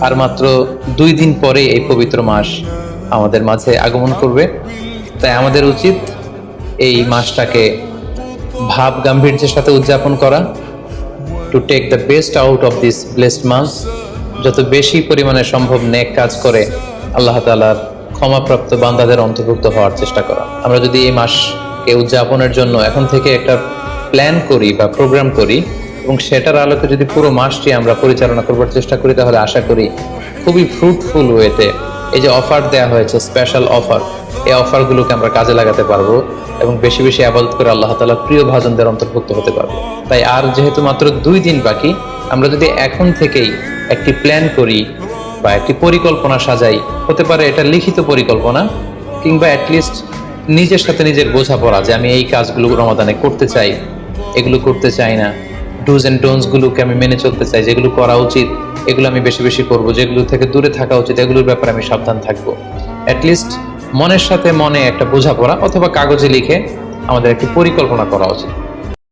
আর মাত্র 2 দিন পরে এই পবিত্র মাস আমাদের মাঝে আগমন করবে। তাই আমাদের উচিত এই মাসটাকে ভাব গাম্ভীর্যের সাথে উদযাপন করা, to take the best out of this blessed month. যত বেশি পরিমাণে সম্ভব নেক কাজ করে আল্লাহ তাআলার ক্ষমাপ্রাপ্ত বান্দাদের অন্তর্ভুক্ত হওয়ার চেষ্টা করা। আমরা যদি এই মাসকে উদযাপনের জন্য এখন থেকে একটা প্ল্যান করি বা প্রোগ্রাম করি এবং সেটার আলোকে যদি পুরো মাসটি আমরা পরিচালনা করবার চেষ্টা করি, তাহলে আশা করি খুবই ফ্রুটফুল ওয়েতে এই যে অফার দেওয়া হয়েছে, স্পেশাল অফার, এই অফারগুলোকে আমরা কাজে লাগাতে পারবো এবং বেশি বেশি ইবাদত করে আল্লাহ তাআলার প্রিয় ভাজনদের অন্তর্ভুক্ত হতে পারবো। তাই আর যেহেতু মাত্র 2 দিন বাকি, আমরা যদি এখন থেকেই একটি প্ল্যান করি বা একটি পরিকল্পনা সাজাই, হতে পারে এটা লিখিত পরিকল্পনা কিংবা অ্যাটলিস্ট নিজের সাথে নিজের বোঝাপড়া যে আমি এই কাজগুলো রমাদানে করতে চাই, এগুলো করতে চাই না, ডুজ অ্যান্ড ডোন্টস গুলোকে আমি মেনে চলতে চাই, যেগুলো করা উচিত এগুলো আমি বেশি বেশি করবো, যেগুলো থেকে দূরে থাকা উচিত এগুলোর ব্যাপারে আমি সাবধান থাকবো। অ্যাটলিস্ট মনের সাথে মনে একটা বোঝাপড়া অথবা কাগজে লিখে আমাদের একটি পরিকল্পনা করা উচিত।